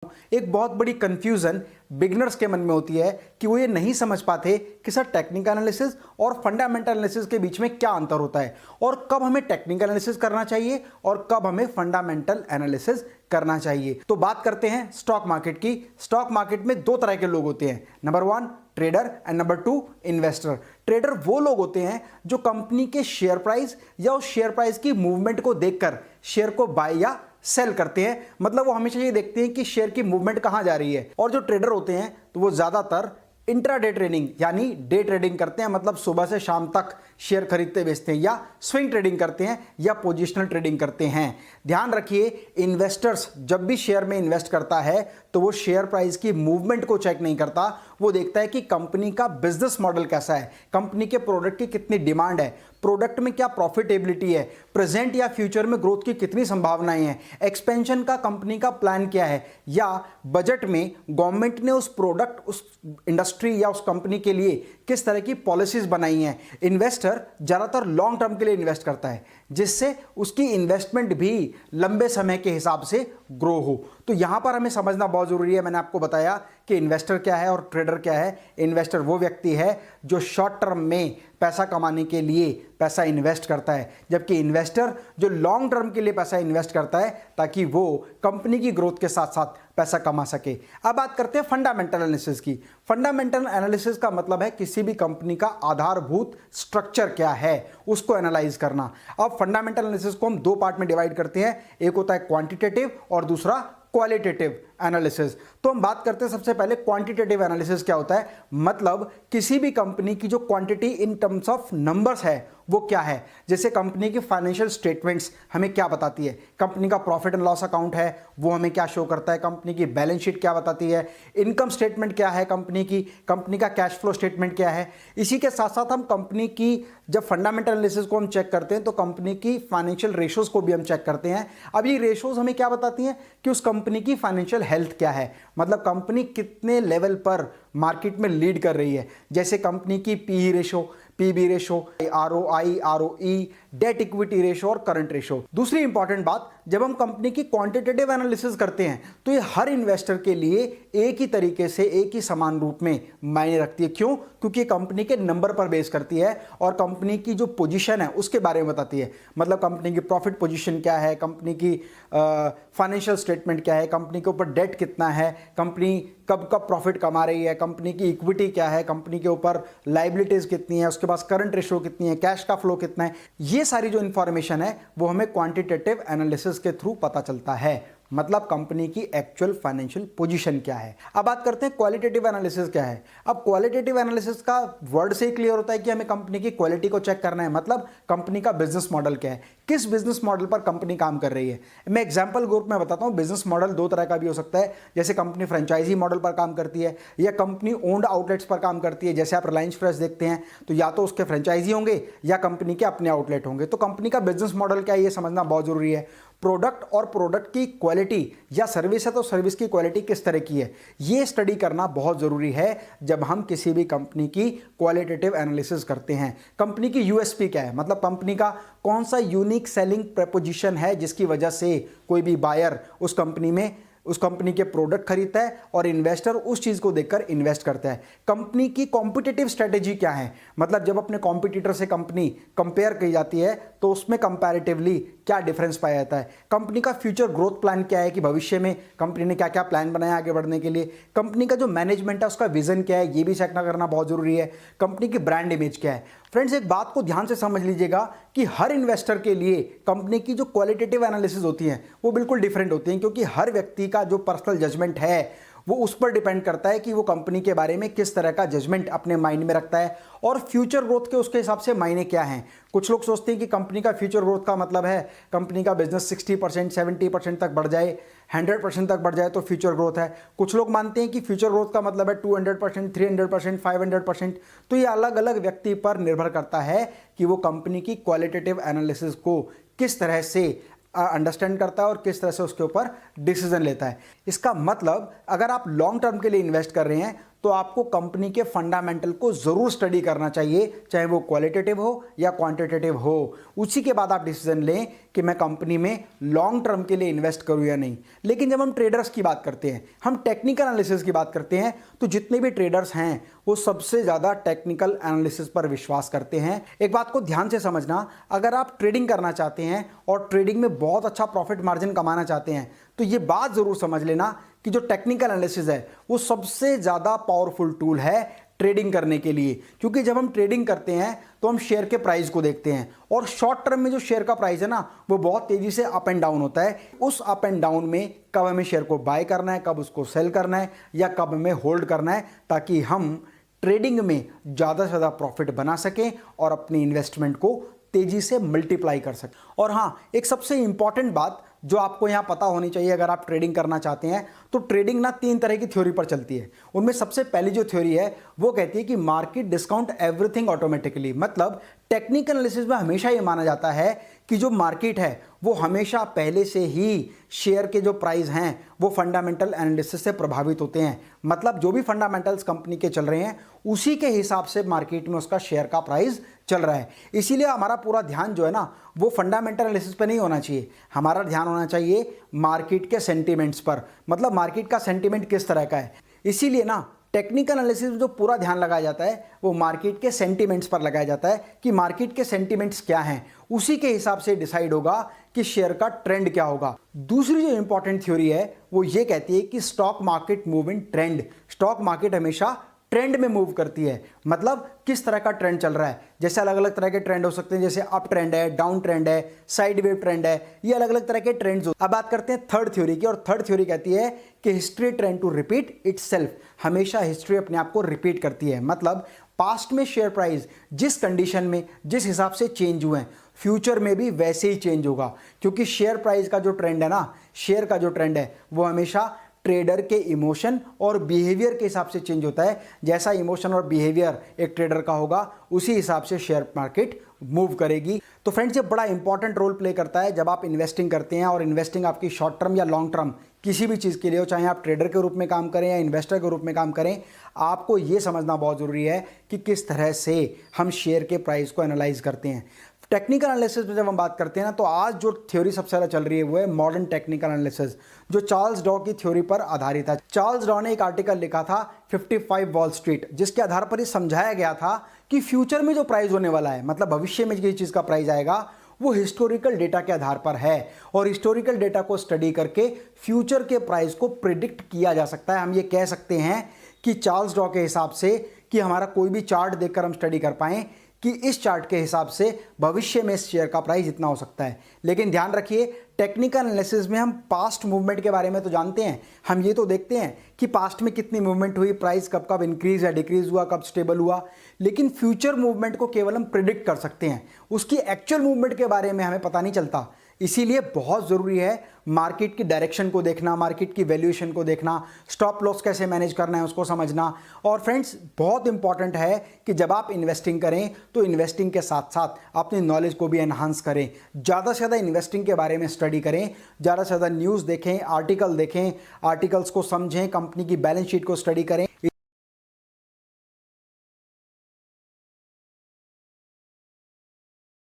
एक बहुत बड़ी कंफ्यूजन बिगनर्स के मन में होती है कि वो ये नहीं समझ पाते कि सर टेक्निकल एनालिसिस और फंडामेंटल एनालिसिस के बीच में क्या अंतर होता है और कब हमें टेक्निकल एनालिसिस करना चाहिए और कब हमें फंडामेंटल एनालिसिस करना चाहिए। तो बात करते हैं स्टॉक मार्केट की। स्टॉक मार्केट में दो तरह के लोग होते हैं, number 1 trader and number 2 investor. Trader वो लोग होते हैं जो कंपनी के शेयर प्राइस या उस शेयर प्राइस की मूवमेंट को देखकर शेयर को बाय या सेल करते हैं। मतलब वो हमेशा ये देखते हैं कि शेयर की मूवमेंट कहां जा रही है। और जो ट्रेडर होते हैं तो वो ज्यादातर इंट्राडे ट्रेडिंग यानी डे ट्रेडिंग करते हैं, मतलब सुबह से शाम तक शेयर खरीदते बेचते हैं, या स्विंग ट्रेडिंग करते हैं या पोजिशनल ट्रेडिंग करते हैं। ध्यान रखिए, इन्वेस्टर्स जब भी शेयर में इन्वेस्ट करता है तो वो शेयर प्राइस की मूवमेंट को चेक नहीं करता, वो देखता है कि कंपनी का बिजनेस मॉडल कैसा है, कंपनी के प्रोडक्ट की कितनी डिमांड है, प्रोडक्ट में क्या प्रॉफिटेबिलिटी है, प्रेजेंट या फ्यूचर में ग्रोथ की कितनी संभावनाएं हैं, एक्सपेंशन का कंपनी का प्लान क्या है, या बजट में गवर्नमेंट ने उस प्रोडक्ट, उस इंडस्ट्री या उस कंपनी के लिए किस तरह की पॉलिसीज बनाई हैं। इन्वेस्टर ज्यादातर लॉन्ग टर्म के लिए इन्वेस्ट करता है जिससे उसकी इन्वेस्टमेंट भी लंबे समय के हिसाब से ग्रो हो। तो यहां पर हमें समझना बहुत जरूरी है। मैंने आपको बताया कि इन्वेस्टर क्या है और ट्रेडर क्या है। इन्वेस्टर वो व्यक्ति है जो शॉर्ट टर्म में पैसा कमाने के लिए पैसा इन्वेस्ट करता है, जबकि इन्वेस्टर जो लॉन्ग टर्म के लिए पैसा इन्वेस्ट करता है ताकि वो कंपनी की ग्रोथ के साथ साथ पैसा कमा सके। अब बात करते हैं फंडामेंटल एनालिसिस की। फंडामेंटल एनालिसिस का मतलब है किसी भी कंपनी का आधारभूत स्ट्रक्चर क्या है उसको एनालाइज करना। अब फंडामेंटल एनालिसिस को हम दो पार्ट में डिवाइड करते हैं, एक होता है क्वांटिटेटिव और दूसरा क्वालिटेटिव एनालिसिस। तो हम बात करते हैं सबसे पहले क्वांटिटेटिव एनालिसिस क्या होता है। मतलब किसी भी कंपनी की जो quantity in terms of numbers है वो क्या है। जैसे कंपनी की फाइनेंशियल स्टेटमेंट्स हमें क्या बताती है, कंपनी का प्रॉफिट एंड लॉस अकाउंट है वो हमें क्या शो करता है, कंपनी की बैलेंस शीट क्या बताती है, इनकम स्टेटमेंट क्या है कंपनी की, कंपनी का कैश फ्लो स्टेटमेंट क्या है। इसी के साथ साथ हम कंपनी की जब फंडामेंटल एनालिसिस को हम चेक करते हैं तो कंपनी की फाइनेंशियल रेशोज को भी हम चेक करते हैं। अब ये रेशोज हमें क्या बताती हैं कि उस कंपनी की फाइनेंशियल हेल्थ क्या है, मतलब कंपनी कितने लेवल पर मार्केट में लीड कर रही है। जैसे कंपनी की PE ratio, PB ratio, ROI, ROE, debt equity ratio और करंट रेशो। दूसरी इंपॉर्टेंट बात, जब हम कंपनी की क्वांटिटेटिव एनालिसिस करते हैं तो ये हर इन्वेस्टर के लिए एक ही तरीके से एक ही समान रूप में मायने रखती है। क्यों? क्योंकि कंपनी के नंबर पर बेस करती है और कंपनी की जो पोजीशन है उसके बारे में बताती है। मतलब कंपनी की प्रॉफिट पोजीशन क्या है, कंपनी की फाइनेंशियल स्टेटमेंट क्या है, कंपनी के ऊपर डेट कितना है, कंपनी कब कब प्रॉफिट कमा रही है, कंपनी की इक्विटी क्या है, कंपनी के ऊपर लाइबिलिटीज कितनी है, उसके पास करंट रेशो कितनी है, कैश का फ्लो कितना है। ये सारी जो इंफॉर्मेशन है वो हमें क्वांटिटेटिव एनालिसिस के थ्रू पता चलता है। मतलब कंपनी की एक्चुअल फाइनेंशियल पोजीशन क्या है। अब बात करते हैं क्वालिटेटिव एनालिसिस क्या है। अब क्वालिटेटिव एनालिसिस का वर्ड से ही क्लियर होता है कि हमें कंपनी की क्वालिटी को चेक करना है, मतलब कंपनी का बिजनेस मॉडल क्या है, किस बिजनेस मॉडल पर कंपनी काम कर रही है। मैं एग्जांपल ग्रुप में बताता हूं, बिजनेस मॉडल दो तरह का भी हो सकता है। जैसे कंपनी फ्रेंचाइजी मॉडल पर काम करती है या कंपनी ओन्ड आउटलेट्स पर काम करती है। जैसे आप रिलायंस फ्रेश देखते हैं तो या तो उसके फ्रेंचाइजी होंगे या कंपनी के अपने आउटलेट होंगे। तो कंपनी का बिजनेस मॉडल क्या है ये समझना बहुत जरूरी है। प्रोडक्ट और प्रोडक्ट की क्वालिटी या सर्विस है तो सर्विस की क्वालिटी किस तरह की है ये स्टडी करना बहुत जरूरी है जब हम किसी भी कंपनी की क्वालिटेटिव एनालिसिस करते हैं। कंपनी की यूएसपी क्या है, मतलब कंपनी का कौन सा यूनिक सेलिंग प्रपोजिशन है जिसकी वजह से कोई भी बायर उस कंपनी के प्रोडक्ट खरीदता है और इन्वेस्टर उस चीज को देखकर इन्वेस्ट करता है। कंपनी की कॉम्पिटिटिव स्ट्रेटेजी क्या है, मतलब जब अपने कॉम्पिटिटर से कंपनी कंपेयर की जाती है तो उसमें कंपैरेटिवली क्या डिफरेंस पाया जाता है। कंपनी का फ्यूचर ग्रोथ प्लान क्या है कि भविष्य में कंपनी ने क्या क्या प्लान बनाया आगे बढ़ने के लिए। कंपनी का जो मैनेजमेंट है उसका विजन क्या है ये भी चेक करना बहुत जरूरी है। कंपनी की ब्रांड इमेज क्या है। फ्रेंड्स, एक बात को ध्यान से समझ लीजिएगा कि हर इन्वेस्टर के लिए कंपनी की जो क्वालिटेटिव एनालिसिस होती है वो बिल्कुल डिफरेंट होती है, क्योंकि हर व्यक्ति का जो पर्सनल जजमेंट है वो उस पर डिपेंड करता है कि वो कंपनी के बारे में किस तरह का जजमेंट अपने माइंड में रखता है और फ्यूचर ग्रोथ के उसके हिसाब से मायने क्या हैं। कुछ लोग सोचते हैं कि कंपनी का फ्यूचर ग्रोथ का मतलब है कंपनी का बिजनेस 60%, 70% तक बढ़ जाए, 100% तक बढ़ जाए तो फ्यूचर ग्रोथ है। कुछ लोग मानते हैं कि फ्यूचर ग्रोथ का मतलब है 200%, 300%, 500%। तो ये अलग अलग व्यक्ति पर निर्भर करता है कि वो कंपनी की क्वालिटेटिव एनालिसिस को किस तरह से अंडरस्टैंड करता है और किस तरह से उसके ऊपर डिसीजन लेता है। इसका मतलब अगर आप लॉन्ग टर्म के लिए इन्वेस्ट कर रहे हैं तो आपको कंपनी के फंडामेंटल को ज़रूर स्टडी करना चाहिए, चाहे वो क्वालिटेटिव हो या क्वांटिटेटिव हो। उसी के बाद आप डिसीजन लें कि मैं कंपनी में लॉन्ग टर्म के लिए इन्वेस्ट करूं या नहीं। लेकिन जब हम ट्रेडर्स की बात करते हैं, हम टेक्निकल एनालिसिस की बात करते हैं, तो जितने भी ट्रेडर्स हैं वो सबसे ज़्यादा टेक्निकल एनालिसिस पर विश्वास करते हैं। एक बात को ध्यान से समझना, अगर आप ट्रेडिंग करना चाहते हैं और ट्रेडिंग में बहुत अच्छा प्रॉफिट मार्जिन कमाना चाहते हैं, तो ये बात ज़रूर समझ लेना कि जो टेक्निकल एनालिसिस है वो सबसे ज़्यादा पावरफुल टूल है ट्रेडिंग करने के लिए। क्योंकि जब हम ट्रेडिंग करते हैं तो हम शेयर के प्राइस को देखते हैं, और शॉर्ट टर्म में जो शेयर का प्राइस है ना, वो बहुत तेज़ी से अप एंड डाउन होता है। उस अप एंड डाउन में कब हमें शेयर को बाय करना है, कब उसको सेल करना है, या कब हमें होल्ड करना है, ताकि हम ट्रेडिंग में ज़्यादा से ज़्यादा प्रॉफिट बना सकें और अपनी इन्वेस्टमेंट को तेजी से मल्टीप्लाई कर सकें। और हाँ, एक सबसे इंपॉर्टेंट बात जो आपको यहाँ पता होनी चाहिए अगर आप ट्रेडिंग करना चाहते हैं, तो ट्रेडिंग ना 3 तरह की थ्योरी पर चलती है। उनमें सबसे पहली जो थ्योरी है वो कहती है कि मार्केट डिस्काउंट एवरीथिंग ऑटोमेटिकली। मतलब टेक्निकल एनालिसिस में हमेशा ये माना जाता है कि जो मार्केट है वो हमेशा पहले से ही शेयर के जो प्राइस हैं वो फंडामेंटल एनालिसिस से प्रभावित होते हैं। मतलब जो भी फंडामेंटल्स कंपनी के चल रहे हैं उसी के हिसाब से मार्केट में उसका शेयर का प्राइस चल रहा है। इसीलिए हमारा पूरा ध्यान जो है ना वो फंडामेंटल एनालिसिस पे नहीं होना चाहिए, हमारा ध्यान होना चाहिए मार्केट के सेंटीमेंट्स पर। मतलब मार्केट का सेंटीमेंट किस तरह का है। इसीलिए ना टेक्निकल एनालिसिस में जो पूरा ध्यान लगाया जाता है वो मार्केट के सेंटीमेंट्स पर लगाया जाता है कि मार्केट के सेंटीमेंट्स क्या हैं, उसी के हिसाब से डिसाइड होगा कि शेयर का ट्रेंड क्या होगा। दूसरी जो इंपॉर्टेंट थ्योरी है वो ये कहती है कि stock market move in trend. Stock market हमेशा ट्रेंड में मूव करती है। मतलब किस तरह का ट्रेंड चल रहा है, जैसे अलग अलग तरह के ट्रेंड हो सकते हैं, जैसे अप ट्रेंड है, डाउन ट्रेंड है, साइड वेव ट्रेंड है, ये अलग अलग तरह के ट्रेंड्स हो। अब बात करते हैं थर्ड थ्योरी की, और थर्ड थ्योरी कहती है कि history trend to repeat itself. हमेशा हिस्ट्री अपने आप को रिपीट करती है। मतलब पास्ट में शेयर प्राइस जिस कंडीशन में जिस हिसाब से चेंज हुए हैं, फ्यूचर में भी वैसे ही चेंज होगा। क्योंकि शेयर प्राइस का जो ट्रेंड है ना, शेयर का जो ट्रेंड है वो हमेशा ट्रेडर के इमोशन और बिहेवियर के हिसाब से चेंज होता है। जैसा इमोशन और बिहेवियर एक ट्रेडर का होगा उसी हिसाब से शेयर मार्केट मूव करेगी। तो फ्रेंड्स, ये बड़ा इंपॉर्टेंट रोल प्ले करता है जब आप इन्वेस्टिंग करते हैं, और इन्वेस्टिंग आपकी शॉर्ट टर्म या लॉन्ग टर्म किसी भी चीज़ के लिए हो, चाहे आप ट्रेडर के रूप में काम करें या इन्वेस्टर के रूप में काम करें, आपको ये समझना बहुत ज़रूरी है कि किस तरह से हम शेयर के प्राइस को एनालाइज करते हैं। टेक्निकल एनालिसिस में जब हम बात करते हैं ना, तो आज जो थ्योरी सबसे ज़्यादा चल रही है वो है मॉडर्न टेक्निकल एनालिसिस, जो चार्ल्स डॉ की थ्योरी पर आधारित है। चार्ल्स डॉ ने एक आर्टिकल लिखा था 55 वॉल स्ट्रीट, जिसके आधार पर ये समझाया गया था कि फ्यूचर में जो प्राइस होने वाला है, मतलब भविष्य में जिस चीज़ का प्राइस आएगा, वो हिस्टोरिकल डेटा के आधार पर है। और हिस्टोरिकल डेटा को स्टडी करके फ्यूचर के प्राइस को प्रिडिक्ट किया जा सकता है। हम ये कह सकते हैं कि चार्ल्स डॉ के हिसाब से कि हमारा कोई भी चार्ट देखकर हम स्टडी कर पाएँ कि इस चार्ट के हिसाब से भविष्य में इस शेयर का प्राइस इतना हो सकता है। लेकिन ध्यान रखिए, टेक्निकल एनालिसिस में हम पास्ट मूवमेंट के बारे में तो जानते हैं, हम ये तो देखते हैं कि पास्ट में कितनी मूवमेंट हुई, प्राइस कब कब इंक्रीज या डिक्रीज हुआ, कब स्टेबल हुआ। लेकिन फ्यूचर मूवमेंट को केवल हम प्रिडिक्ट कर सकते हैं, उसकी एक्चुअल मूवमेंट के बारे में हमें पता नहीं चलता। इसीलिए बहुत ज़रूरी है मार्केट की डायरेक्शन को देखना, मार्केट की वैल्यूएशन को देखना, स्टॉप लॉस कैसे मैनेज करना है उसको समझना। और फ्रेंड्स, बहुत इंपॉर्टेंट है कि जब आप इन्वेस्टिंग करें तो इन्वेस्टिंग के साथ साथ अपनी नॉलेज को भी एनहांस करें। ज़्यादा से ज़्यादा इन्वेस्टिंग के बारे में स्टडी करें, ज़्यादा से ज़्यादा न्यूज़ देखें, आर्टिकल्स को समझें, कंपनी की बैलेंस शीट को स्टडी करें।